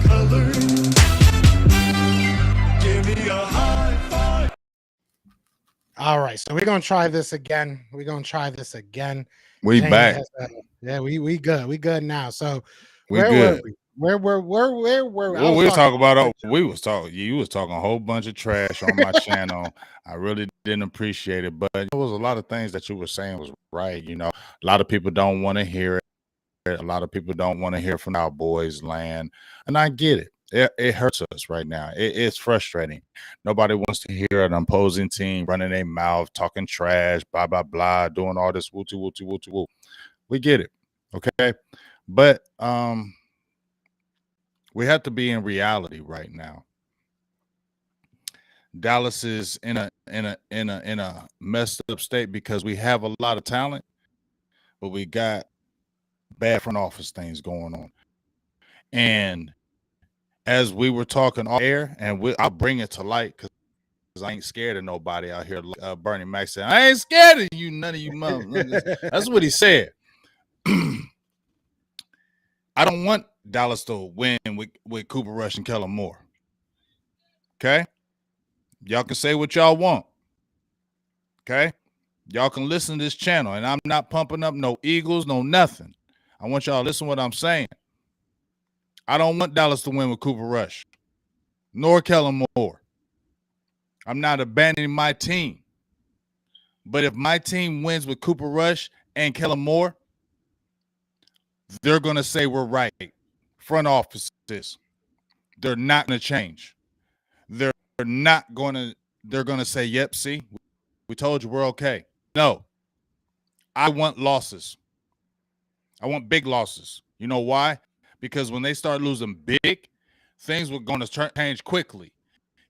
color. Give me a high five. All right, so we're gonna try this again. We Jane back. has, yeah, we good. We good now. So We where were good. we? Where were I Well, was we was talking talking about. about We was talking. You was talking a whole bunch of trash on my channel. I really didn't appreciate it, but there was a lot of things that you were saying was right. A lot of people don't want to hear it. A lot of people don't want to hear from Cowboys land, and I get it. It hurts us right now. It's frustrating. Nobody wants to hear an opposing team running their mouth, talking trash, blah blah blah, doing all this wooty wooty wooty woo. We get it, okay, but we have to be in reality right now. Dallas is in a messed up state because we have a lot of talent, but we got bad front office things going on. And as we were talking off air, and I'll bring it to light because I ain't scared of nobody out here. Bernie Mac said, "I ain't scared of you, none of you motherfuckers." That's what he said. I don't want Dallas to win with Cooper Rush and Kellen Moore. Okay? Y'all can say what y'all want. Okay? Y'all can listen to this channel, and I'm not pumping up no Eagles, no nothing. I want y'all to listen to what I'm saying. I don't want Dallas to win with Cooper Rush, nor Kellen Moore. I'm not abandoning my team. But if my team wins with Cooper Rush and Kellen Moore, they're going to say we're right. Front offices. They're not going to change. They're going to say, yep, see, we told you we're okay. No. I want losses. I want big losses. You know why? Because when they start losing big, things were going to change quickly.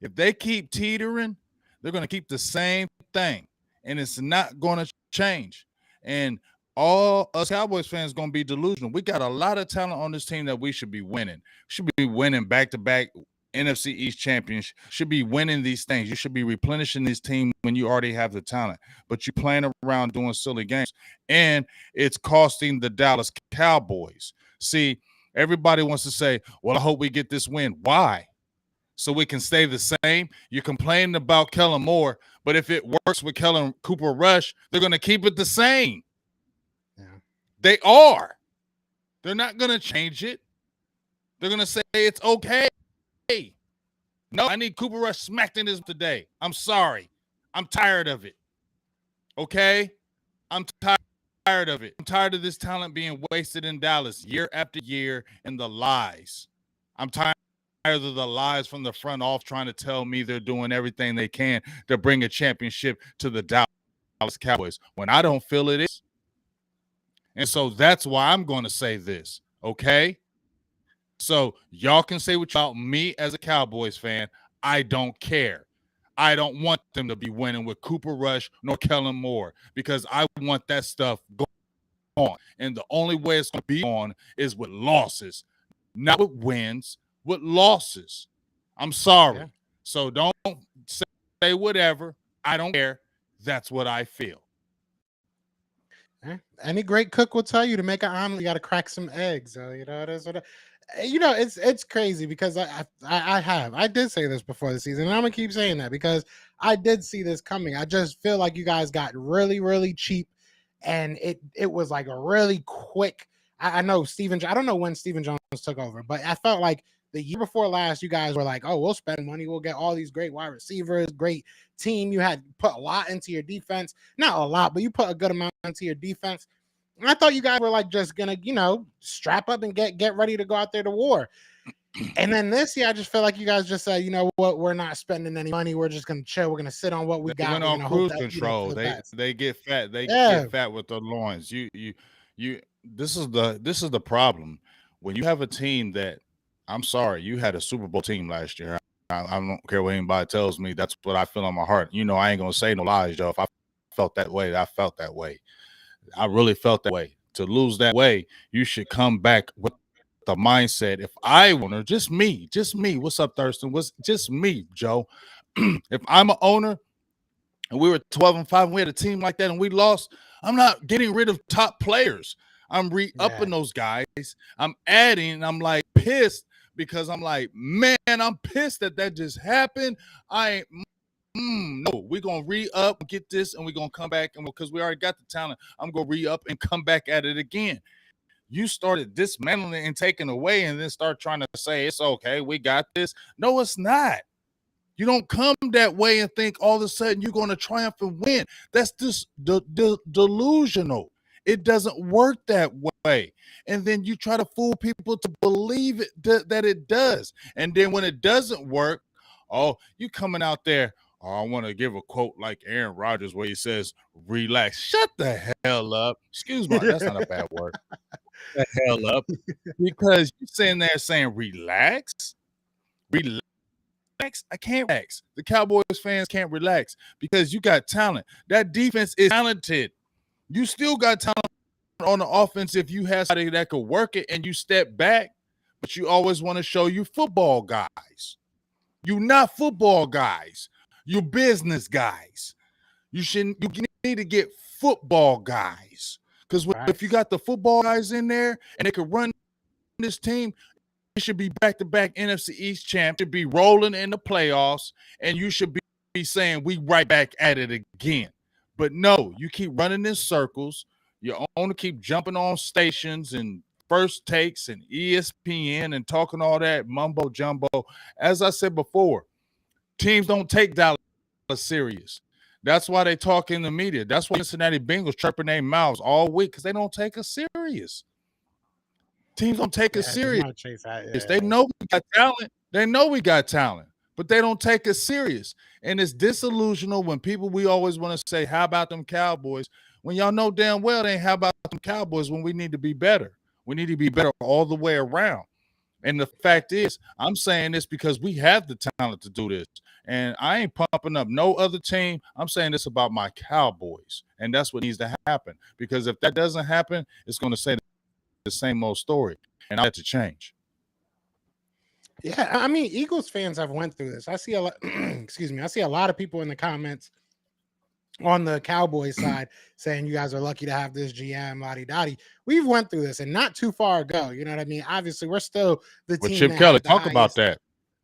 If they keep teetering, they're going to keep the same thing, and it's not going to change. And all us Cowboys fans going to be delusional. We got a lot of talent on this team that we should be winning. Should be winning back-to-back NFC East champions. Should be winning these things. You should be replenishing this team when you already have the talent. But you're playing around doing silly games, and it's costing the Dallas Cowboys. See, everybody wants to say, well, I hope we get this win. Why? So we can stay the same. You're complaining about Kellen Moore, but if it works with Cooper Rush, they're going to keep it the same. Yeah. They are. They're not going to change it. They're going to say it's okay. No, I need Cooper Rush smacked in his today. I'm sorry. I'm tired of it. Okay? I'm tired of it. I'm tired of this talent being wasted in Dallas year after year and the lies. I'm tired of the lies from the front off trying to tell me they're doing everything they can to bring a championship to the Dallas Cowboys when I don't feel it is. And so that's why I'm going to say this, okay? So y'all can say what about me as a Cowboys fan. I don't care. I don't want them to be winning with Cooper Rush nor Kellen Moore because I want that stuff going on. And the only way it's going to be on is with losses, not with wins. With losses. I'm sorry. Yeah. So don't say whatever. I don't care. That's what I feel. Any great cook will tell you to make an omelet, you got to crack some eggs. So, that's what it's crazy because I did say this before the season, and I'm gonna keep saying that because I did see this coming. I just feel like you guys got really, really cheap, and it was like a really quick. I know I don't know when Stephen Jones took over, but I felt like the year before last, you guys were like, oh, we'll spend money. We'll get all these great wide receivers, great team. You had put a lot into your defense. Not a lot, but you put a good amount into your defense. And I thought you guys were like just going to, strap up and get ready to go out there to war. And then this year, I just feel like you guys just said, you know what, we're not spending any money. We're just going to chill. We're going to sit on what we got. Went on cruise control. They get fat. They get fat with their loins. This is the problem. When you have a team that, I'm sorry, you had a Super Bowl team last year. I don't care what anybody tells me. That's what I feel in my heart. I ain't going to say no lies, Joe. If I felt that way, I felt that way. I really felt that way. To lose that way, you should come back with the mindset. If I owner, just me. What's up, Thurston? What's just me, Joe? If I'm an owner and we were 12-5 and we had a team like that and we lost, I'm not getting rid of top players. I'm re-upping those guys. I'm adding, and I'm like pissed because I'm like, man, I'm pissed that just happened. I ain't. No, we're gonna re-up, get this, and we're gonna come back, and because we already got the talent, I'm gonna re-up and come back at it again. You started dismantling and taking away, and then start trying to say it's okay, we got this. No, it's not. You don't come that way and think all of a sudden you're going to triumph and win. That's just delusional. It doesn't work that way. And then you try to fool people to believe it that it does. And then when it doesn't work, oh, you coming out there. Oh, I want to give a quote like Aaron Rodgers where he says, relax. Shut the hell up. Excuse me. That's not a bad word. The hell up. Because you're sitting there saying, relax. Relax. I can't relax. The Cowboys fans can't relax because you got talent. That defense is talented. You still got talent on the offense if you have somebody that could work it and you step back, but you always want to show you football guys. You're not football guys. You're business guys. You need to get football guys because if you got the football guys in there and they could run this team, you should be back-to-back NFC East champ, should be rolling in the playoffs, and you should be saying we right back at it again. But no, you keep running in circles. You only keep jumping on stations and first takes and ESPN and talking all that mumbo jumbo. As I said before, teams don't take Dallas serious. That's why they talk in the media. That's why Cincinnati Bengals chirping their mouths all week because they don't take us serious. Teams don't take us serious. They know we got talent. They know we got talent, but they don't take us serious. And it's disillusional when people we always want to say, how about them Cowboys? When y'all know damn well they ain't how about them Cowboys when we need to be better. We need to be better all the way around. And the fact is, I'm saying this because we have the talent to do this. And I ain't pumping up no other team. I'm saying this about my Cowboys. And that's what needs to happen. Because if that doesn't happen, it's going to say the same old story. And I have to change. Yeah, I mean, Eagles fans have went through this. I see a lot, excuse me, I see a lot of people in the comments on the Cowboys side saying you guys are lucky to have this GM, la-di-da-di. We've went through this and not too far ago. You know what I mean? Obviously, we're still the team. Chip Kelly, talk about that.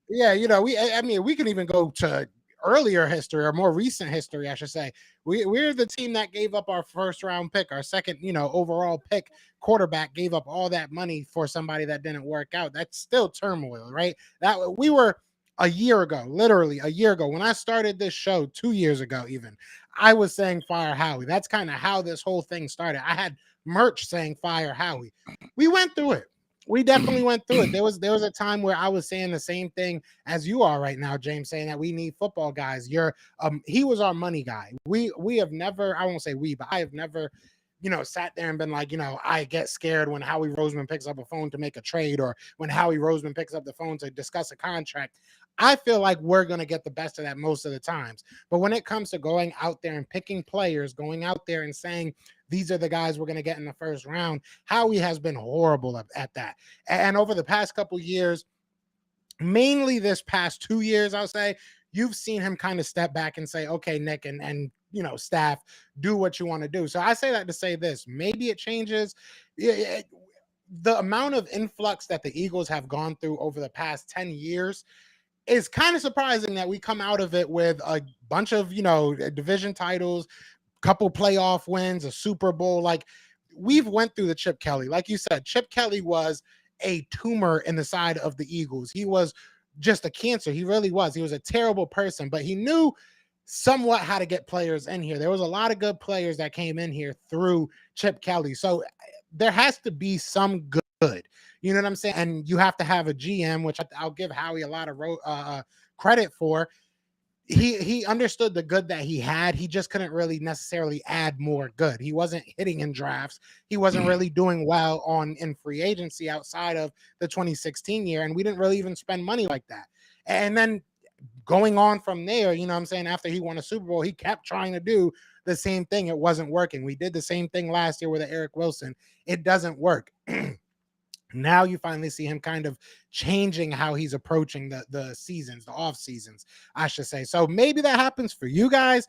Yeah, you know, we can even go to earlier history or more recent history, I should say. We're the team that gave up our first round pick, our second, overall pick quarterback, gave up all that money for somebody that didn't work out. That's still turmoil, right? That we were a year ago, literally a year ago, when I started this show 2 years ago, even I was saying fire Howie. That's kind of how this whole thing started. I had merch saying fire Howie. We went through it. We definitely went through it. There was a time where I was saying the same thing as you are right now, James, saying that we need football guys. He was our money guy. We have never, I won't say we, but I have never, sat there and been like, I get scared when Howie Roseman picks up a phone to make a trade or when Howie Roseman picks up the phone to discuss a contract. I feel like we're going to get the best of that most of the times. But when it comes to going out there and picking players, going out there and saying, these are the guys we're going to get in the first round, Howie has been horrible at that. And over the past couple years, mainly this past 2 years, I'll say, you've seen him kind of step back and say, okay, Nick and staff, do what you want to do. So I say that to say this, maybe it changes. The amount of influx that the Eagles have gone through over the past 10 years is kind of surprising that we come out of it with a bunch of, division titles, couple playoff wins, a Super Bowl. Like, we've went through the Chip Kelly. Like you said, Chip Kelly was a tumor in the side of the Eagles. He was just a cancer. He really was. He was a terrible person, but he knew somewhat how to get players in here. There was a lot of good players that came in here through Chip Kelly. So there has to be some good. You know what I'm saying? And you have to have a GM, which I'll give Howie a lot of credit for. He understood the good that he had. He just couldn't really necessarily add more good. He wasn't hitting in drafts. He wasn't really doing well in free agency outside of the 2016 year. And we didn't really even spend money like that. And then going on from there, after he won a Super Bowl, he kept trying to do the same thing. It wasn't working. We did the same thing last year with Eric Wilson. It doesn't work. Now you finally see him kind of changing how he's approaching the seasons, the off seasons, I should say. So maybe that happens for you guys.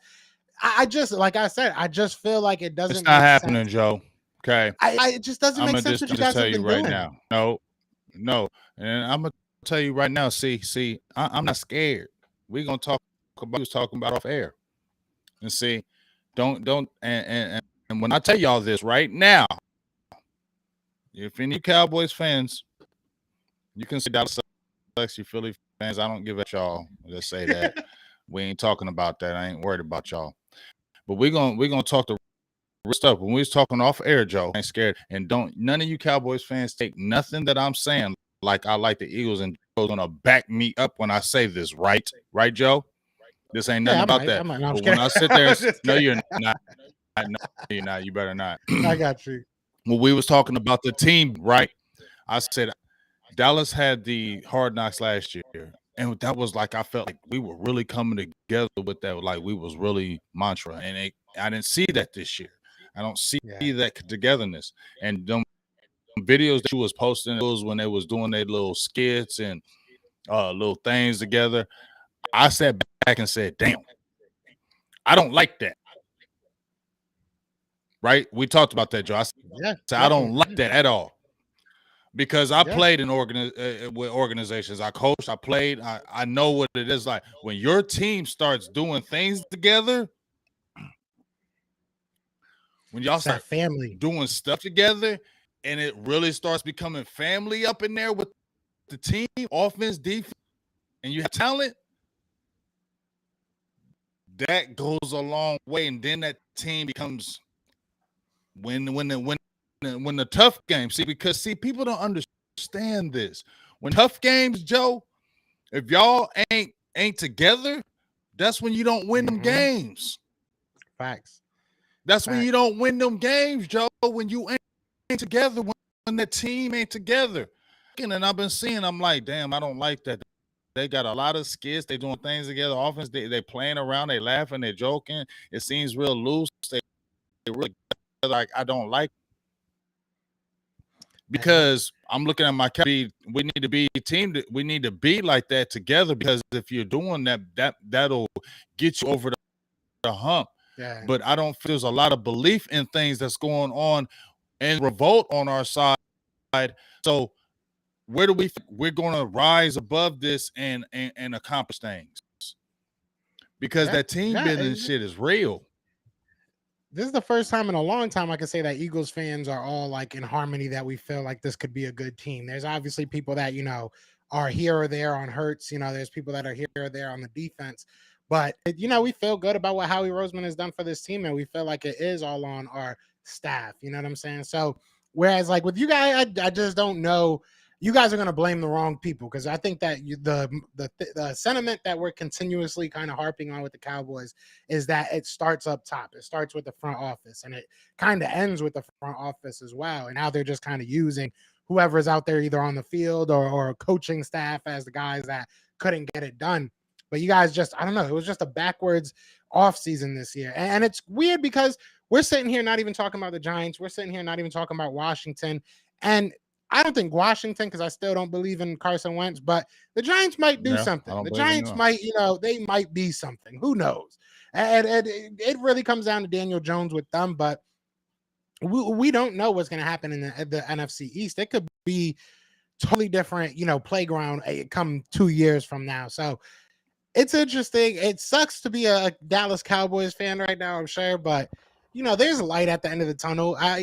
I just, like I said, I just feel like it doesn't. It's not happening, sense. Joe. Okay. It just doesn't make sense what you guys have been doing now. No. And I'm gonna tell you right now. I'm not scared. We're gonna talk about. We was talking about off air, and see, don't and when I tell y'all this right now, if any Cowboys fans, you can say Dallas sucks. You Philly fans, I don't give a y'all. Just say that. We ain't talking about that. I ain't worried about y'all. But we're gonna talk the real stuff. When we was talking off air, Joe, I ain't scared. And don't none of you Cowboys fans take nothing that I'm saying like I like the Eagles, and Joe's gonna back me up when I say this, right? Right, Joe? This ain't nothing about that. No, But when I sit there and no, you're not. No, you're not. You better not. I got you. When we was talking about the team, right? I said Dallas had the Hard Knocks last year, and that was like I felt like we were really coming together with that. Like we was really mantra, and I didn't see that this year. I don't see that togetherness. And them videos that you was posting, those when they was doing their little skits and little things together, I sat back and said, "Damn, I don't like that." Right? We talked about that, Joe. I said, I don't like that at all. Because I played in with organizations. I coached, I played. I know what it is like. When your team starts doing things together, when y'all start family doing stuff together, and it really starts becoming family up in there with the team, offense, defense, and you have talent, that goes a long way. And then that team becomes when the tough games. Because people don't understand this. When tough games, Joe, if y'all ain't together, that's when you don't win them games. Facts. That's when you don't win them games, Joe. When you ain't together, when the team ain't together. And I've been seeing, I'm like, damn, I don't like that. They got a lot of skits. They doing things together. Offense, they playing around. They laughing. They joking. It seems real loose. They really like. I don't like. Because I'm looking at my we need to be a team. We need to be like that together. Because if you're doing that, that'll get you over the hump. Yeah. But I don't feel there's a lot of belief in things that's going on and revolt on our side. So where do we're going to rise above this and accomplish things? Because that team building shit is real. This is the first time in a long time I can say that Eagles fans are all like in harmony, that we feel like this could be a good team. There's obviously people that, are here or there on Hurts. There's people that are here or there on the defense. But, we feel good about what Howie Roseman has done for this team, and we feel like it is all on our staff. You know what I'm saying? So, whereas like with you guys, I just don't know. You guys are going to blame the wrong people, because I think that the sentiment that we're continuously kind of harping on with the Cowboys is that it starts up top. It starts with the front office, and it kind of ends with the front office as well. And now they're just kind of using whoever is out there either on the field or coaching staff as the guys that couldn't get it done. But you guys just, I don't know, it was just a backwards offseason this year. And it's weird because we're sitting here not even talking about the Giants. We're sitting here not even talking about Washington. And I don't think Washington, because I still don't believe in Carson Wentz, but the Giants might do something. The Giants might, they might be something. Who knows? And it really comes down to Daniel Jones with them, but we don't know what's going to happen in the NFC East. It could be totally different, playground come 2 years from now. So it's interesting. It sucks to be a Dallas Cowboys fan right now, I'm sure, but there's a light at the end of the tunnel. I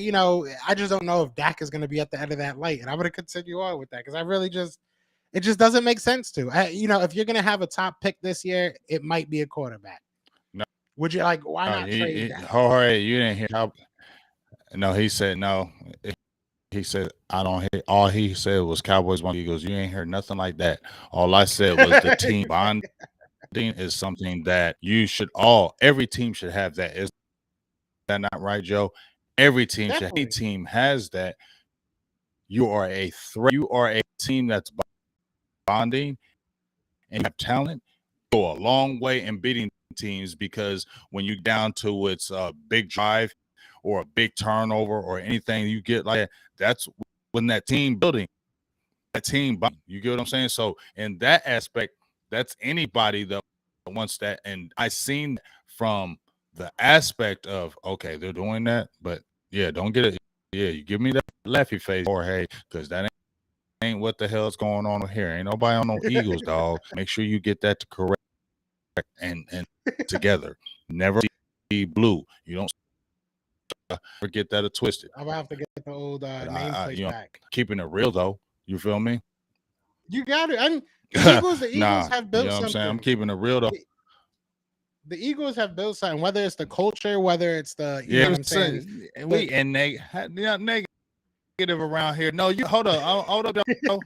just don't know if Dak is going to be at the end of that light, and I'm going to continue on with that because I really it just doesn't make sense to. If you're going to have a top pick this year, it might be a quarterback. No, would you like? Why not trade Dak? Jorge, you didn't hear. No, he said no. He said I don't hear. All he said was Cowboys won. Eagles. You ain't heard nothing like that. All I said was the team bonding is something that every team should have that. Is that not right, Joe? Every team team has that. You are a threat. You are a team that's bonding and you have talent. Go a long way in beating teams, because when you down to it's a big drive or a big turnover or anything you get like that, that's when that team building, that team bonding. You get what I'm saying? So in that aspect, that's anybody that wants that. And I seen from the aspect of, okay, they're doing that, but yeah, don't get it. Yeah, you give me that laughy face, Jorge, because that ain't what the hell's going on here. Ain't nobody on no Eagles, dog. Make sure you get that to correct and together. Never see blue. You don't forget that or twisted. I'm gonna have to get the old nameplate back. Keeping it real though. You feel me? You got it. And the Eagles have built you know what something. I'm saying? I'm keeping it real though. The Eagles have built something, whether it's the culture, whether it's the you know what I'm saying. Negative around here. No, you hold up.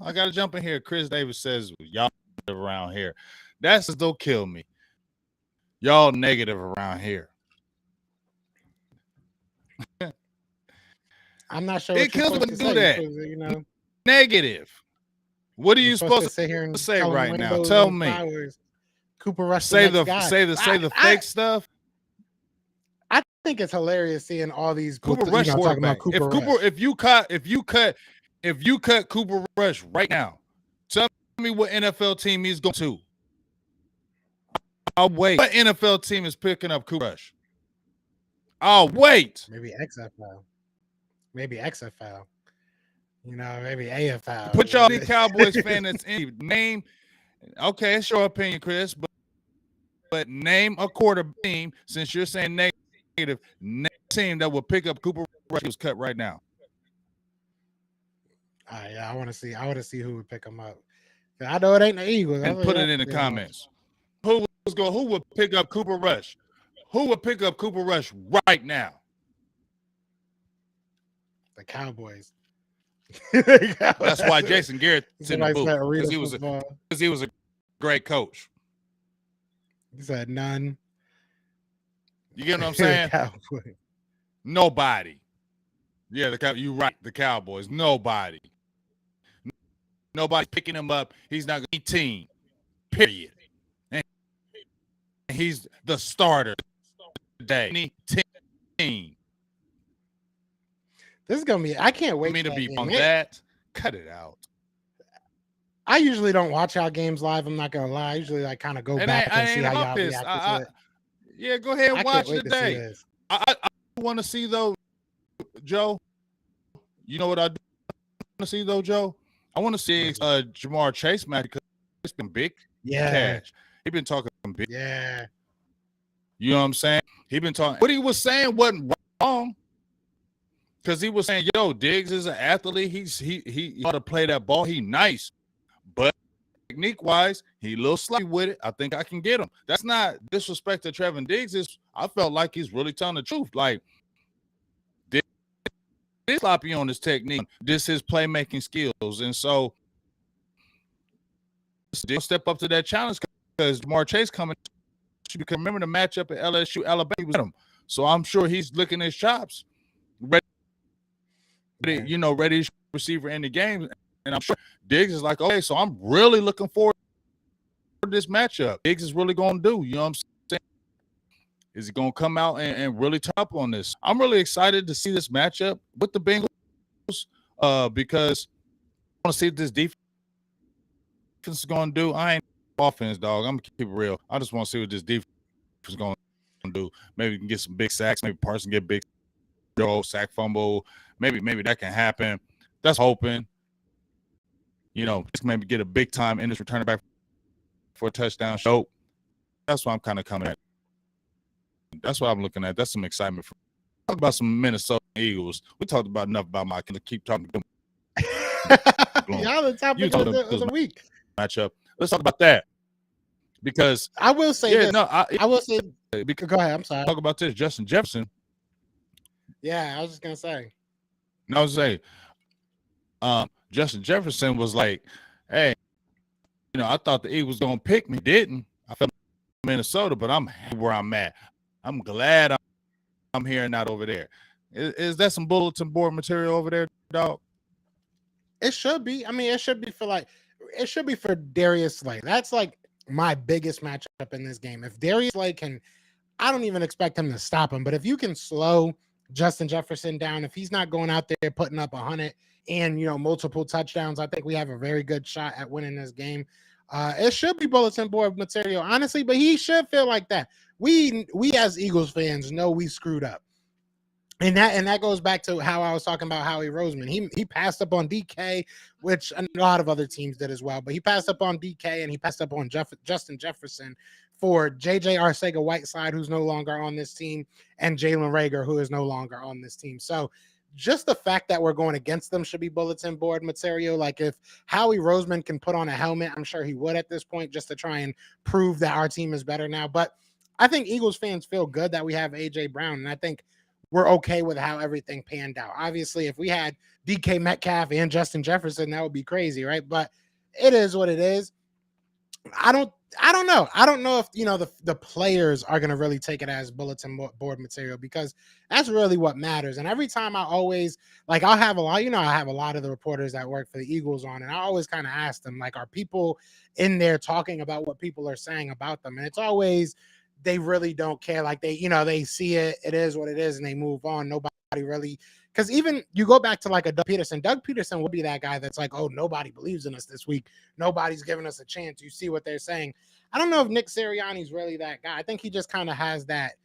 I gotta jump in here. Chris Davis says y'all around here. That's still kill me. Y'all negative around here. I'm not sure. It kills me to do that. You know, negative. What are you supposed to sit here and say right now? Rainbows Tell and me. flowers. Cooper Rush. Say the fake stuff. I think it's hilarious seeing all these Cooper Rush talking about Cooper Rush. If you cut Cooper Rush right now, tell me what NFL team he's going to. I'll wait. What NFL team is picking up Cooper Rush? I'll wait. Maybe XFL. Maybe XFL. You know, maybe AFL. Put y'all the Cowboys fan that's in name. Okay, it's your opinion, Chris, but name a quarter team, since you're saying negative, name a team that will pick up Cooper Rush who's cut right now. Yeah, I want to see. I want to see who would pick him up. I know it ain't the Eagles. And put it in the comments. Who would pick up Cooper Rush? Who would pick up Cooper Rush right now? The Cowboys. That's why Jason Garrett's in the booth, because he was a great coach. He said none. You get what I'm saying? Nobody. Yeah, you're right. The Cowboys. Nobody picking him up. He's not going to be team. Period. And he's the starter today. Team. This is gonna be. I can't wait for me to be on that. Cut it out. I usually don't watch our games live. I'm not gonna lie. I usually kind of go back and see how y'all react to it. Yeah, go ahead and watch today. I want to see though, Joe. You know what I want to see though, Joe? I want to see Jamar Chase match because it's been big cash. He been talking big. Yeah. You know what I'm saying? He been talking. What he was saying wasn't wrong. Because he was saying, yo, Diggs is an athlete. He ought to play that ball. He nice. But technique-wise, he a little sloppy with it. I think I can get him. That's not disrespect to Trevin Diggs. I felt like he's really telling the truth. Like, Diggs is sloppy on his technique. This is playmaking skills. And so, Diggs step up to that challenge because Jamar Chase coming. You can remember the matchup at LSU, Alabama with him. So I'm sure he's licking his chops. Ready receiver in the game. And I'm sure Diggs is like, okay, so I'm really looking forward to this matchup. Diggs is really going to do, you know what I'm saying? Is he going to come out and really top on this? I'm really excited to see this matchup with the Bengals because I want to see what this defense is going to do. I ain't offense, dog. I'm going to keep it real. I just want to see what this defense is going to do. Maybe we can get some big sacks. Maybe Parsons get big sack fumble. Maybe that can happen. That's hoping. Just maybe get a big time in this returning back for a touchdown show. That's what I'm kind of coming at. That's what I'm looking at. That's some excitement. Talk about some Minnesota Eagles. We talked about enough about my keep talking to them. Y'all the topic of the week. Matchup. Let's talk about that. Because I will say this. No, I will say because, go ahead. I'm sorry. Talk about this. Justin Jefferson. Yeah, I was just gonna say. No, I was saying, Justin Jefferson was like, "Hey, I thought the Eagles gonna pick me, didn't? I felt Minnesota, but I'm where I'm at. I'm glad I'm here and not over there. Is that some bulletin board material over there, dog? It should be. I mean, it should be for Darius Slay. That's like my biggest matchup in this game. If Darius Slay can, I don't even expect him to stop him, but if you can slow Justin Jefferson down, if he's not going out there putting up 100 and multiple touchdowns, I think we have a very good shot at winning this game. It should be bulletin board material, honestly, but he should feel like that. We as Eagles fans know we screwed up. And that goes back to how I was talking about Howie Roseman. He passed up on DK, which a lot of other teams did as well. But he passed up on DK and he passed up on Justin Jefferson for JJ Arcega-Whiteside, who's no longer on this team, and Jalen Reagor, who is no longer on this team. So just the fact that we're going against them should be bulletin board material. Like if Howie Roseman can put on a helmet, I'm sure he would at this point, just to try and prove that our team is better now. But I think Eagles fans feel good that we have AJ Brown, and I think we're okay with how everything panned out. Obviously, if we had DK Metcalf and Justin Jefferson, that would be crazy, right? But it is what it is. I don't know. I don't know if the players are going to really take it as bulletin board material, because that's really what matters. And every time I always I'll have a lot, I have a lot of the reporters that work for the Eagles on, and I always kind of ask them, like, are people in there talking about what people are saying about them? And it's always, they really don't care. Like they see it, it is what it is, and they move on. Nobody really, because even you go back to like a Doug Peterson. Doug Peterson will be that guy that's like, oh, nobody believes in us this week. Nobody's giving us a chance. You see what they're saying. I don't know if Nick Sirianni's really that guy. I think he just kind of has that,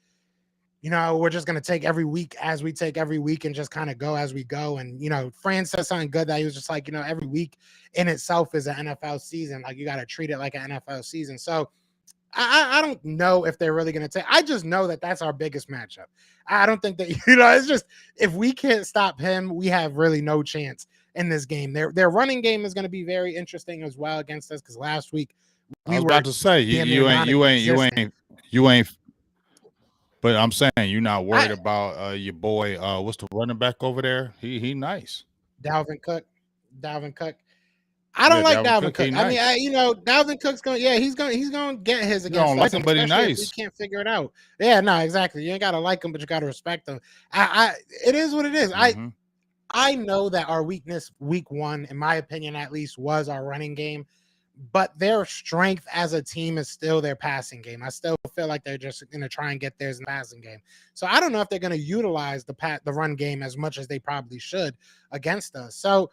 we're just going to take every week as we take every week and just kind of go as we go. And, Fran said something good that he was just like, every week in itself is an NFL season. Like, you got to treat it like an NFL season. So I don't know if they're really going to take. I just know that that's our biggest matchup. I don't think that, it's just, if we can't stop him, we have really no chance in this game. Their running game is going to be very interesting as well against us, because last week I was about to say you ain't. But I'm saying you're not worried about your boy. What's the running back over there? He nice. Dalvin Cook. I don't like Dalvin Cook. I mean, Dalvin Cook's going. Yeah, he's going to get his against. You don't like him, but he's nice. We can't figure it out. Yeah, no, exactly. You ain't gotta like him, but you gotta respect him. It is what it is. Mm-hmm. I know that our weakness, week one, in my opinion, at least, was our running game. But their strength as a team is still their passing game. I still feel like they're just going to try and get theirs in the passing game. So I don't know if they're going to utilize the run game as much as they probably should against us. So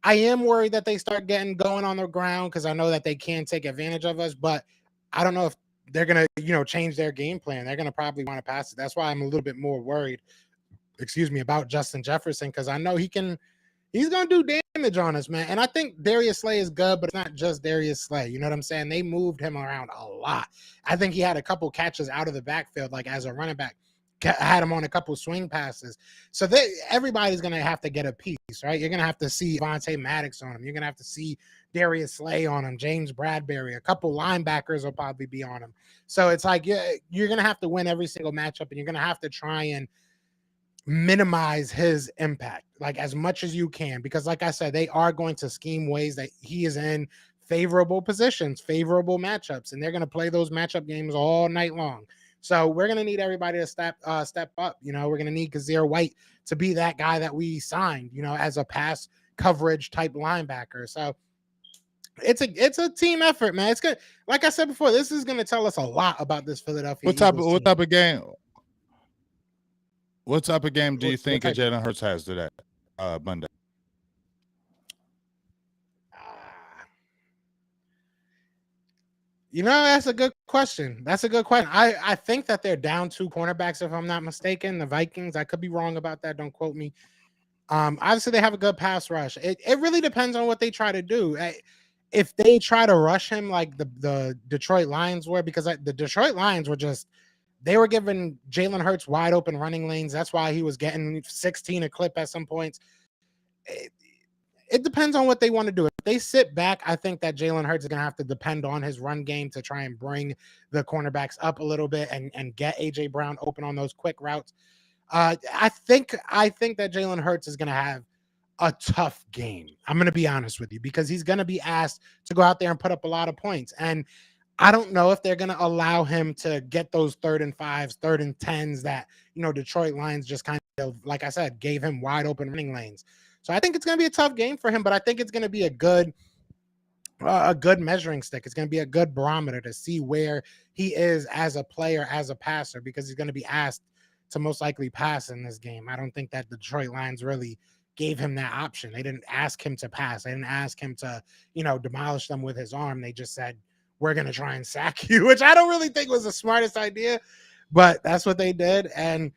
I am worried that they start getting going on the ground, because I know that they can take advantage of us, but I don't know if they're going to, change their game plan. They're going to probably want to pass it. That's why I'm a little bit more worried, about Justin Jefferson, because I know he's going to do damage on us, man. And I think Darius Slay is good, but it's not just Darius Slay. You know what I'm saying? They moved him around a lot. I think he had a couple catches out of the backfield, like as a running back. Had him on a couple swing passes. So everybody's going to have to get a piece, right? You're going to have to see Vontae Maddox on him. You're going to have to see Darius Slay on him, James Bradbury. A couple linebackers will probably be on him. So it's like you're going to have to win every single matchup, and you're going to have to try and minimize his impact like as much as you can, because like I said, they are going to scheme ways that he is in favorable positions, favorable matchups, and they're going to play those matchup games all night long. So we're going to need everybody to step up. We're going to need Kazir White to be that guy that we signed, as a pass coverage type linebacker. So it's a team effort, man. It's good. Like I said before, this is going to tell us a lot about this Philadelphia What type of game? What type of game do you think Jalen Hurts has today, Monday? That's a good question. I think that they're down 2 cornerbacks, if I'm not mistaken. The Vikings. I could be wrong about that. Don't quote me. Obviously, they have a good pass rush. It really depends on what they try to do. If they try to rush him like the Detroit Lions were, because the Detroit Lions were they were giving Jalen Hurts wide open running lanes. That's why he was getting 16 a clip at some points. It depends on what they want to do. If they sit back, I think that Jalen Hurts is going to have to depend on his run game to try and bring the cornerbacks up a little bit and get AJ Brown open on those quick routes. I think that Jalen Hurts is going to have a tough game. I'm going to be honest with you, because he's going to be asked to go out there and put up a lot of points. And I don't know if they're going to allow him to get those 3rd and 5s, 3rd and 10s that, Detroit Lions just kind of, like I said, gave him wide open running lanes. So I think it's going to be a tough game for him, but I think it's going to be a good measuring stick. It's going to be a good barometer to see where he is as a player, as a passer, because he's going to be asked to most likely pass in this game. I don't think that the Detroit Lions really gave him that option. They didn't ask him to pass. They didn't ask him to, demolish them with his arm. They just said, we're going to try and sack you, which I don't really think was the smartest idea, but that's what they did. And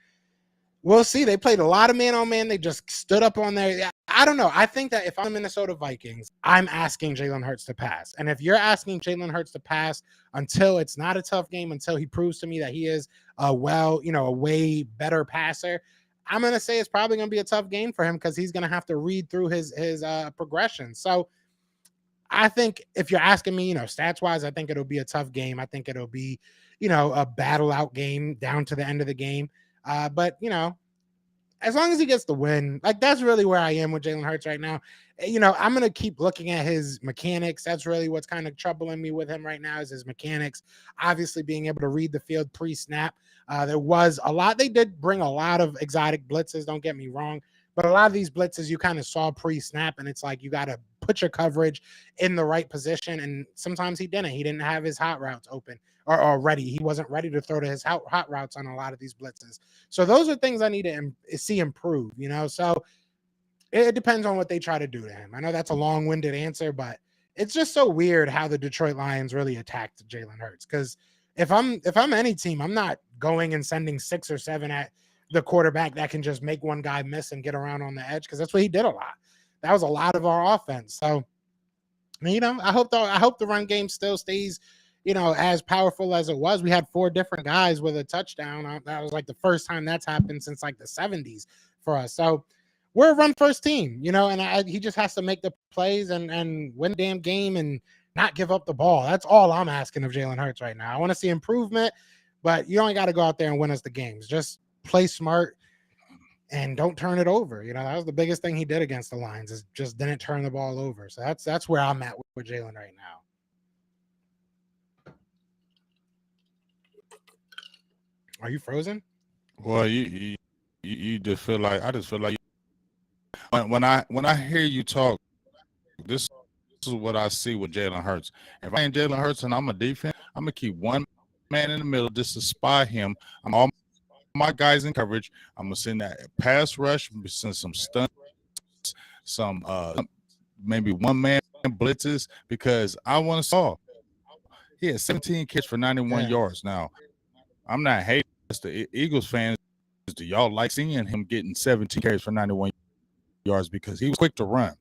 We'll see. They played a lot of man on man. They just stood up on there. I don't know. I think that if I'm the Minnesota Vikings, I'm asking Jalen Hurts to pass. And if you're asking Jalen Hurts to pass until it's not a tough game, until he proves to me that he is a way better passer, I'm going to say it's probably going to be a tough game for him because he's going to have to read through his progression. So I think if you're asking me, stats wise, I think it'll be a tough game. I think it'll be, a battle out game down to the end of the game. But as long as he gets the win, like that's really where I am with Jalen Hurts right now. I'm going to keep looking at his mechanics. That's really what's kind of troubling me with him right now is his mechanics. Obviously being able to read the field pre-snap. There was a lot. They did bring a lot of exotic blitzes. Don't get me wrong. But a lot of these blitzes you kind of saw pre-snap, and it's like you got to put your coverage in the right position. And sometimes he didn't. He didn't have his hot routes open or ready. He wasn't ready to throw to his hot routes on a lot of these blitzes. So those are things I need to see improve, So it depends on what they try to do to him. I know that's a long-winded answer, but it's just so weird how the Detroit Lions really attacked Jalen Hurts. Because if I'm any team, I'm not going and sending 6 or 7 at the quarterback that can just make one guy miss and get around on the edge, because that's what he did a lot. That was a lot of our offense. So, I hope the run game still stays, as powerful as it was. We had 4 different guys with a touchdown. That was like the first time that's happened since like the 70s for us. So we're a run first team, and he just has to make the plays and win the damn game and not give up the ball. That's all I'm asking of Jalen Hurts right now. I want to see improvement, but you only got to go out there and win us the games. Just play smart and don't turn it over. That was the biggest thing he did against the Lions, is just didn't turn the ball over. So that's where I'm at with Jalen right now. Are you frozen? Well, you just feel like I just feel like when I hear you talk, this is what I see with Jalen Hurts. If I ain't Jalen Hurts and I'm a defense, I'm gonna keep one man in the middle just to spy him. I'm all my guys in coverage. I'm gonna send that pass rush, send some stunts, some maybe one man blitzes, because I want to saw he had 17 catches for 91 yards. Now, I'm not hating the Eagles fans. Do y'all like seeing him getting 17 carries for 91 yards? Because he was quick to run.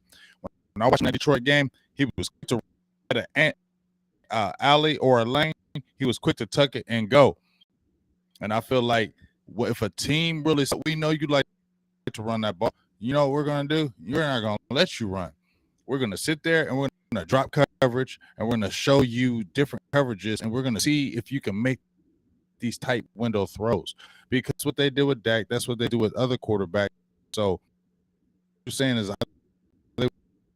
When I watched that Detroit game, he was quick to run at an alley or a lane. He was quick to tuck it and go. And I feel like if a team really, we know you like to run that ball, you know what we're going to do? You're not going to let you run. We're going to sit there and we're going to drop coverage and we're going to show you different coverages and we're going to see if you can make these tight window throws. Because what they do with Dak, that's what they do with other quarterbacks. So what you're saying is they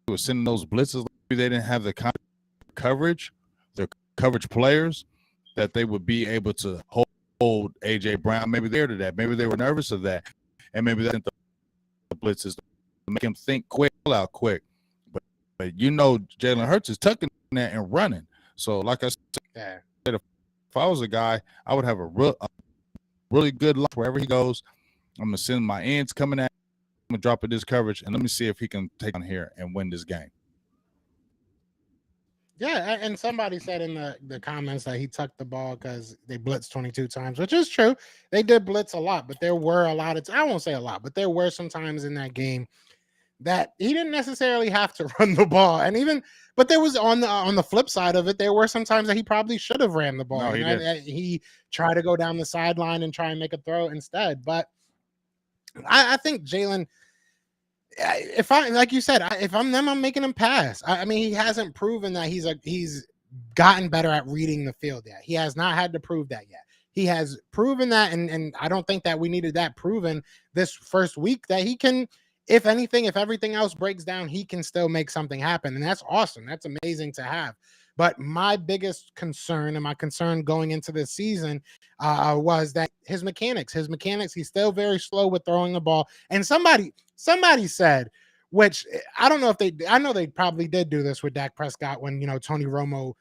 were sending those blitzes. Maybe they didn't have the kind of coverage, their coverage players, that they would be able to hold A.J. Brown. Maybe they're to that. Maybe they were nervous of that. And maybe that's the blitzes to make him think quick, out quick. But Jalen Hurts is tucking that and running. So like I said, if I was a guy, I would have a really good look wherever he goes. I'm going to send my ends coming at him. I'm going to drop it this coverage, and let me see if he can take on here and win this game. Yeah, and somebody said in the comments that he tucked the ball because they blitzed 22 times, which is true. They did blitz a lot, but there were a lot of I won't say a lot, but there were some times in that game that he didn't necessarily have to run the ball. But there was on the flip side of it, there were some times that he probably should have ran the ball. No, he tried to go down the sideline and try and make a throw instead. But I think Jalen, if I'm them, I'm making him pass. I mean, he hasn't proven that he's gotten better at reading the field yet. He has not had to prove that yet. He has proven that, and I don't think that we needed that proven this first week, that he can, if anything, if everything else breaks down, he can still make something happen. And that's awesome. That's amazing to have. But my biggest concern, and my concern going into this season, was that his mechanics, he's still very slow with throwing the ball. And somebody said, which I don't know if I know they probably did do this with Dak Prescott when, Tony Romo,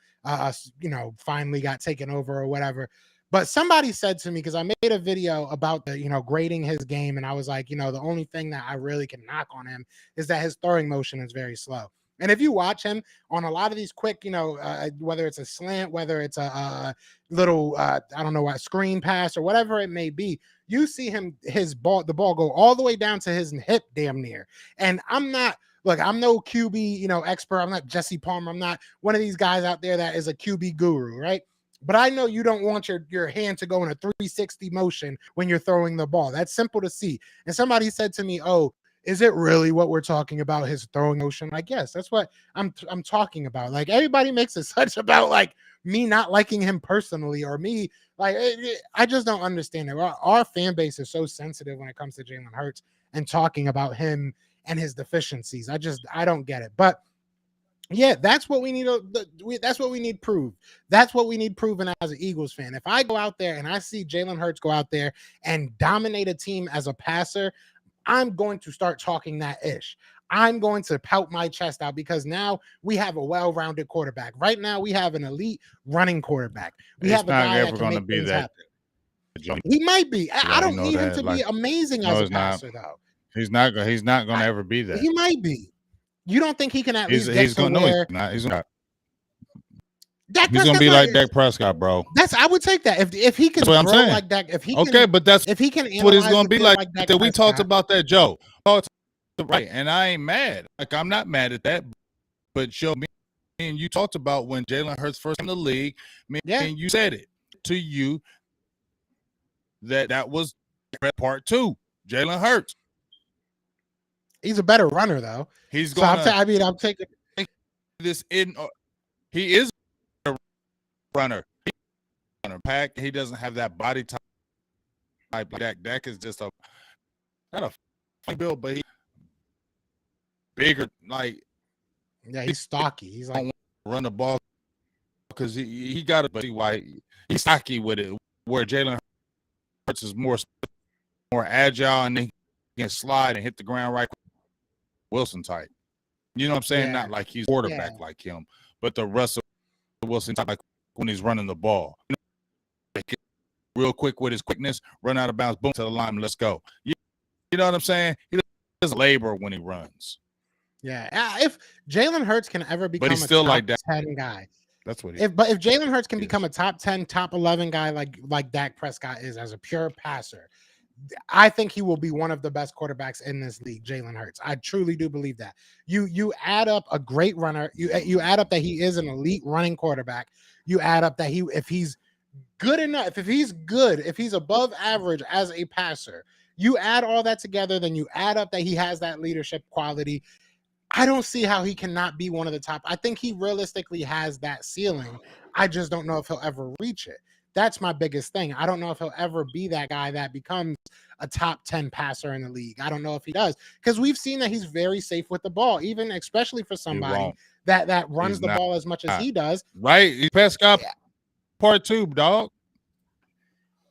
finally got taken over or whatever. But somebody said to me, because I made a video about grading his game, and I was like, the only thing that I really can knock on him is that his throwing motion is very slow. And if you watch him on a lot of these quick, whether it's a slant, whether it's a little, I don't know what, screen pass or whatever it may be, you see the ball go all the way down to his hip damn near. And I'm no QB, expert. I'm not Jesse Palmer. I'm not one of these guys out there that is a QB guru, right? But I know you don't want your hand to go in a 360 motion when you're throwing the ball. That's simple to see. And somebody said to me, "Oh, is it really what we're talking about, his throwing motion?" Like, yes, that's what I'm talking about. Like, everybody makes it such about like me not liking him personally, or me like I just don't understand it. Our fan base is so sensitive when it comes to Jalen Hurts and talking about him and his deficiencies. I don't get it. But yeah, that's what we need. That's what we need proved. That's what we need proven as an Eagles fan. If I go out there and I see Jalen Hurts go out there and dominate a team as a passer, I'm going to start talking that ish. I'm going to pout my chest out because now we have a well-rounded quarterback. Right now, we have an elite running quarterback. We have a guy that can make things happen. He might be. I don't need him to be amazing as a passer, though. He's not going to ever be that. He might be. You don't think he can at least get to where? No, he's not. He's gonna be like Dak Prescott, bro. I would take that if he can throw like Dak. If he can, but that's if he can. What he's gonna be like. We talked about that, Joe. Right, and I ain't mad. Like, I'm not mad at that. But Joe, me and you talked about when Jalen Hurts first in the league. And you said it to you that was part two. Jalen Hurts. He's a better runner, though. He's going. I'm taking this in. He is a runner. Pack. He doesn't have that body type. Dak is just not a funny build, but he bigger. Like, he's stocky. He's like run the ball because he got it, but he's stocky with it. Where Jalen Hurts is more agile and he can slide and hit the ground right. Wilson type. You know what I'm saying? Not like he's quarterback like him, but the Russell Wilson type, like when he's running the ball. Real quick with his quickness, run out of bounds, boom, to the line, let's go. You know what I'm saying? He doesn't labor when he runs. Yeah. If Jalen Hurts can ever become a still top like that 10 guy. That's what If Jalen Hurts can become a top 10, top 11 guy like Dak Prescott is as a pure passer, I think he will be one of the best quarterbacks in this league, Jalen Hurts. I truly do believe that. You add up a great runner, you add up that he is an elite running quarterback. You add up that if he's good enough, if he's above average as a passer, you add all that together, then you add up that he has that leadership quality. I don't see how he cannot be one of the top. I think he realistically has that ceiling. I just don't know if he'll ever reach it. That's my biggest thing. I don't know if he'll ever be that guy that becomes a top 10 passer in the league. I don't know if he does, because we've seen that he's very safe with the ball, even especially for somebody that runs the ball as much as he does. Right. He's Prescott part two, dog.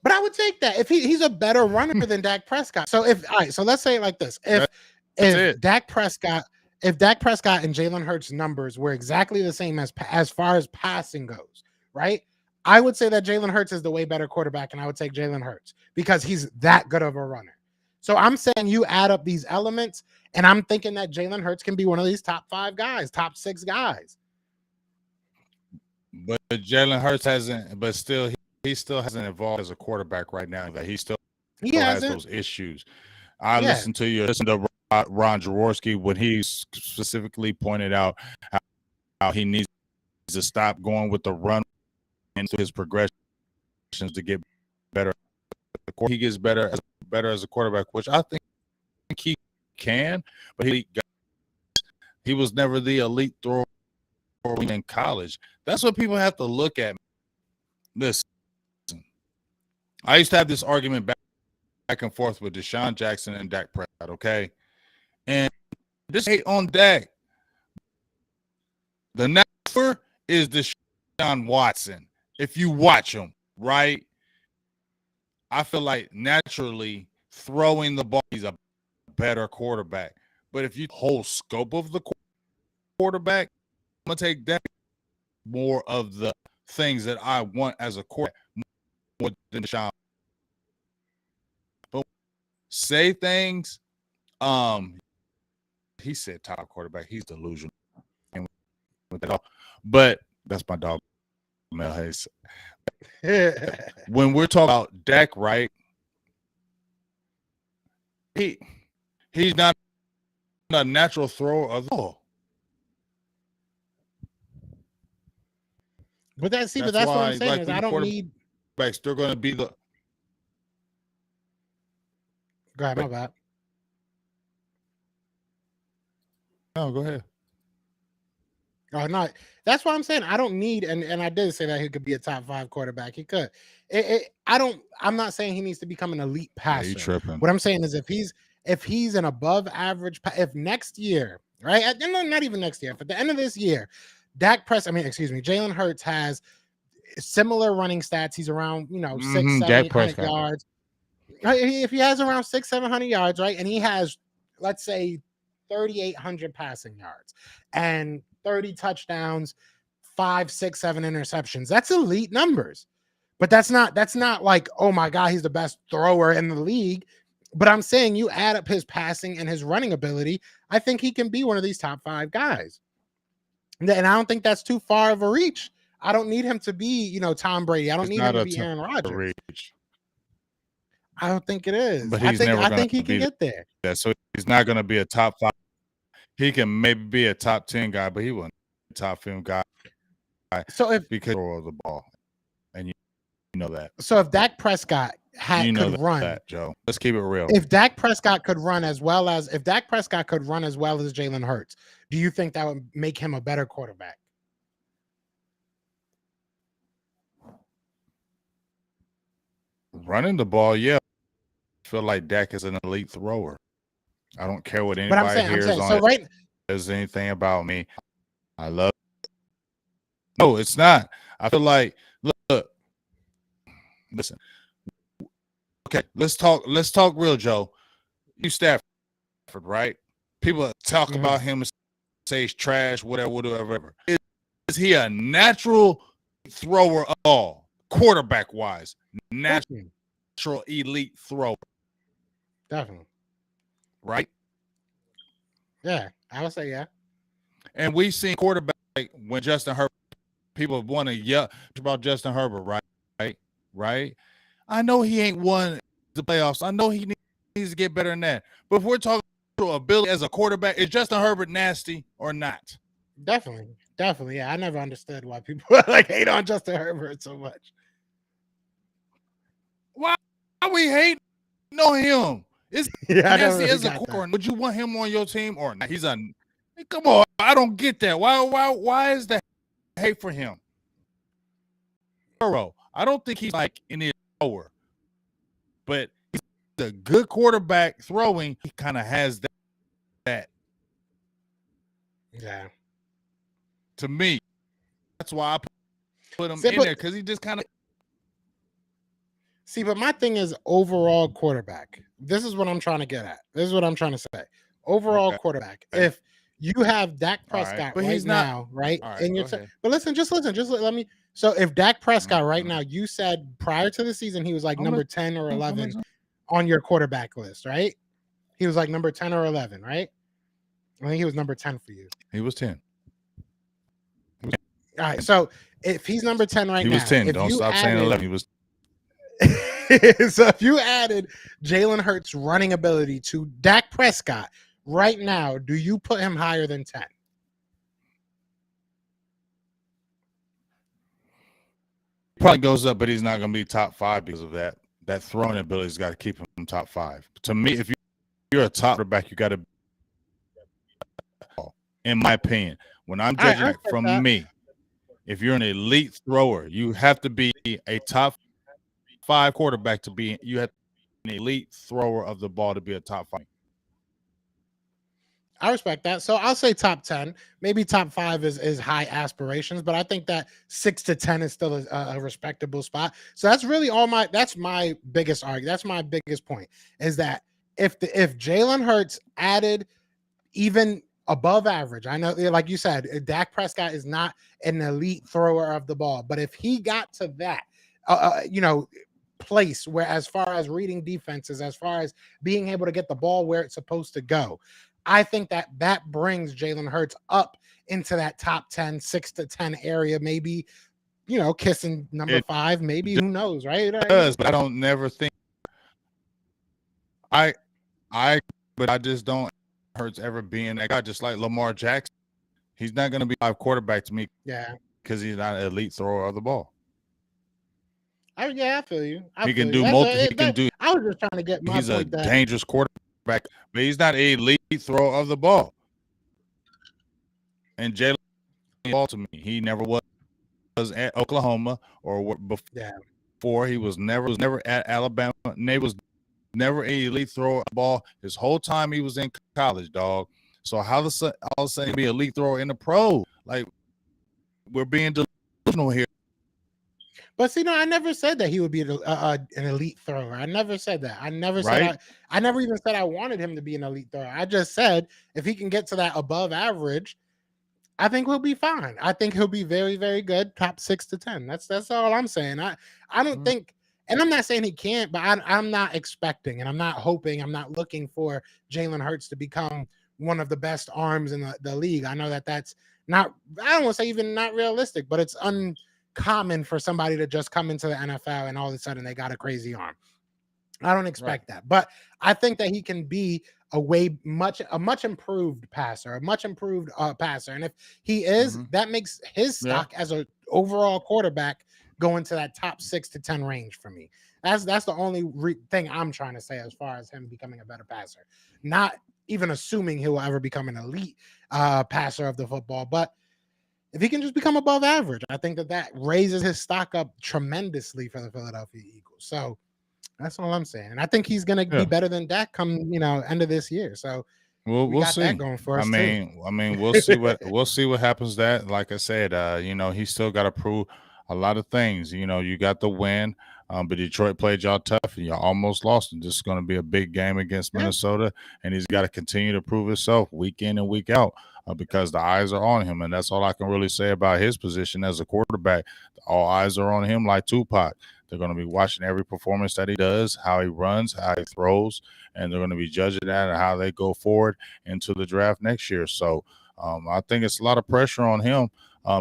But I would take that if he's a better runner than Dak Prescott. So so let's say it like this. If Dak Prescott and Jalen Hurts numbers were exactly the same as far as passing goes, right? I would say that Jalen Hurts is the way better quarterback, and I would take Jalen Hurts because he's that good of a runner. So I'm saying you add up these elements, and I'm thinking that Jalen Hurts can be one of these top 5 guys, top 6 guys. But Jalen Hurts hasn't, but still, he still hasn't evolved as a quarterback right now. That he still has those issues. Listen to Ron Jaworski when he specifically pointed out how he needs to stop going with the run into his progressions to get better. He gets better as a quarterback, which I think he can, but he was never the elite thrower in college. That's what people have to look at. Listen, I used to have this argument back and forth with Deshaun Jackson and Dak Prescott, okay? And this hate on Dak. The number is Deshaun Watson. If you watch him, right, I feel like naturally throwing the ball, he's a better quarterback. But if you whole scope of the quarterback, I'm going to take that more of the things that I want as a quarterback more than Deshaun. But say things, he said top quarterback. He's delusional. with that all. But that's my dog, Mel Hayes. When we're talking about Dak, right? He's not a natural thrower of the ball. But that's what why, I'm saying is I don't need. They're going to be the. Go ahead, my bad. No, go ahead. Oh no, that's why I'm saying I don't need, and I did say that he could be a top 5 quarterback. He could. I'm not saying he needs to become an elite passer. You tripping. What I'm saying is if he's an above average, if next year, right? No, not even next year. If at the end of this year, Jalen Hurts has similar running stats. He's around 6, 7, 800 yards. If he has around 600, 700 yards, right, and he has, let's say, 3,800 passing yards and 30 touchdowns, 5, 6, 7 interceptions. That's elite numbers. But that's not like, oh my God, he's the best thrower in the league. But I'm saying you add up his passing and his running ability, I think he can be one of these top 5 guys. And I don't think that's too far of a reach. I don't need him to be, Tom Brady. I don't need him to be Aaron Rodgers. I don't think it is. But I think he can get there. Yeah, so he's not going to be a top 5. He can maybe be a top 10 guy, but he wasn't a top 10 guy. So because of the ball, and you know that. So if Dak Prescott could run, Joe, let's keep it real. If Dak Prescott could run as well as Jalen Hurts, do you think that would make him a better quarterback? Running the ball, yeah. I feel like Dak is an elite thrower. I don't care what anybody hears on it. Says anything about me. I love it. No, it's not. I feel like look. Listen. Okay, let's talk real, Joe. You Stafford, right? People talk about him and say he's trash, whatever. Is he a natural thrower at all, quarterback wise? Natural elite thrower. Definitely. Right? Yeah, I would say yeah. And we've seen quarterback when Justin Herbert, people want to yell about Justin Herbert, right? I know he ain't won the playoffs. I know he needs to get better than that. But if we're talking about ability as a quarterback, is Justin Herbert nasty or not? Definitely. Yeah, I never understood why people hate on Justin Herbert so much. Why we hate on him? Is nasty as a quarterback? Would you want him on your team or not? Come on, I don't get that. Why is that hate for him? I don't think he's like in his thrower, but he's a good quarterback throwing. He kind of has that. Yeah. To me, that's why I put him in there, because he just kind of. See, but my thing is overall quarterback. This is what I'm trying to get at. This is what I'm trying to say. Overall quarterback. Okay. If you have Dak Prescott now, right? And you're but listen, just let me. So if Dak Prescott right now, you said prior to the season he was like number 10 or 11 on your quarterback list, right? He was like number 10 or 11, right? I think he was number 10 for you. He was 10. All right. So if he's number 10 right now, he was 10. Don't stop saying 11. He was. So if you added Jalen Hurts' running ability to Dak Prescott right now, do you put him higher than 10? Probably goes up, but he's not going to be top 5 because of that. That throwing ability's got to keep him top 5. To me, if you're a top quarterback, you got to. In my opinion, when I'm judging it from me, if you're an elite thrower, you have to be a top 5 quarterback to be. You have to be an elite thrower of the ball to be a top 5. I respect that. So I'll say top 10. Maybe top 5 is high aspirations, but I think that 6 to 10 is still a respectable spot. So that's really that's my biggest argument. That's my biggest point is that if Jalen Hurts added even above average, I know, like you said, Dak Prescott is not an elite thrower of the ball, but if he got to that, place where, as far as reading defenses, as far as being able to get the ball where it's supposed to go, I think that brings Jalen Hurts up into that top 10, 6 to 10 area, maybe, kissing number It 5, maybe, who knows, right? does, but I don't never think I but I just don't Hurts ever being that guy, just like Lamar Jackson. He's not going to be a quarterback to me Yeah. because he's not an elite thrower of the ball. I feel you. He can do That's multi. He can do. I was just trying to get my He's a point that dangerous quarterback, but he's not an elite thrower of the ball. And Jalen ball to me, he never was at Oklahoma or before. He was never at Alabama. And he was never an elite thrower of the ball his whole time he was in college, dog. So how all of a sudden be an elite thrower in the pro? Like, we're being delusional here. But see, no, I never said that he would be an elite thrower. I never said that. I never said I never even said I wanted him to be an elite thrower. I just said if he can get to that above average, I think he'll be fine. I think he'll be very, very good, top 6 to 10. That's all I'm saying. I don't think, and I'm not saying he can't, but I'm not expecting, and I'm not hoping, I'm not looking for Jalen Hurts to become one of the best arms in the league. I know that's not, I don't want to say even not realistic, but it's uncommon for somebody to just come into the NFL and all of a sudden they got a crazy arm. I don't expect that, but I think that he can be a much improved passer, and if he is, that makes his stock as an overall quarterback go into that top 6 to 10 range for me. That's the only thing I'm trying to say as far as him becoming a better passer. Not even assuming he will ever become an elite passer of the football, but if he can just become above average, I think that raises his stock up tremendously for the Philadelphia Eagles. So that's all I'm saying. And I think he's going to be better than Dak come, end of this year. So we'll see. That going for us. I mean, we'll see what happens. That, like I said, he still got to prove a lot of things. You got the win, but Detroit played y'all tough and y'all almost lost. And this is going to be a big game against Minnesota, and he's got to continue to prove himself week in and week out because the eyes are on him. And that's all I can really say about his position as a quarterback. All eyes are on him like Tupac. They're going to be watching every performance that he does, how he runs, how he throws, and they're going to be judging that and how they go forward into the draft next year. So I think it's a lot of pressure on him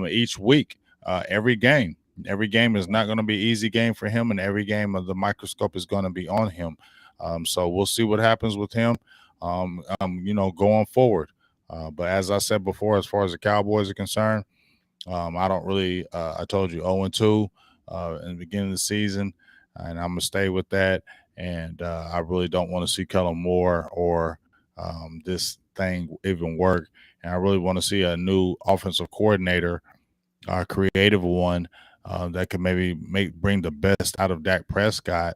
each week, every game. Every game is not going to be an easy game for him, and every game of the microscope is going to be on him. So we'll see what happens with him, going forward. But as I said before, as far as the Cowboys are concerned, I don't really I told you 0-2. In the beginning of the season, and I'm gonna stay with that. And I really don't want to see Kellen Moore or this thing even work. And I really want to see a new offensive coordinator, creative one that can maybe bring the best out of Dak Prescott.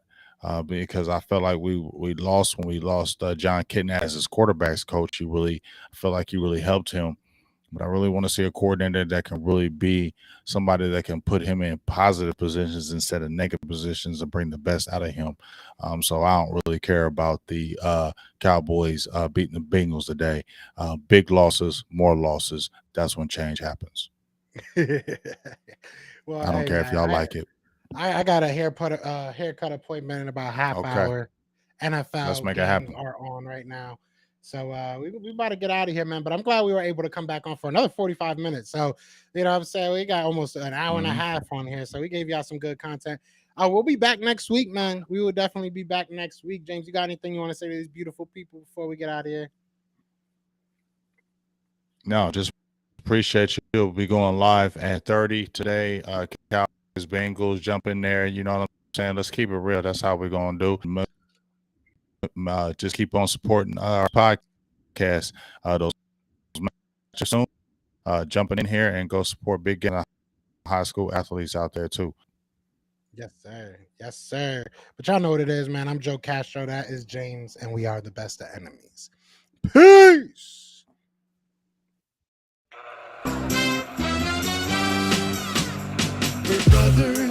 Because I felt like we lost when we lost John Kitna as his quarterbacks coach. I felt like he really helped him. But I really want to see a coordinator that can really be somebody that can put him in positive positions instead of negative positions and bring the best out of him. So I don't really care about the Cowboys beating the Bengals today. Big losses, more losses. That's when change happens. Well, I don't care if y'all like it. I got a haircut appointment in about half hour. NFL Let's make it games happen. are on right now. So we about to get out of here, man. But I'm glad we were able to come back on for another 45 minutes. So, what I'm saying? We got almost an hour and a half on here. So we gave y'all some good content. We'll be back next week, man. We will definitely be back next week. James, you got anything you want to say to these beautiful people before we get out of here? No, just appreciate you. We'll be going live at 30 today. Cowboys, Bengals, jump in there. You know what I'm saying? Let's keep it real. That's how we're going to do. Just keep on supporting our podcast. Those matches soon. Jumping in here and go support big game high school athletes out there too. Yes, sir. Yes, sir. But y'all know what it is, man. I'm Joe Castro. That is James, and we are the best of enemies. Peace. We're brother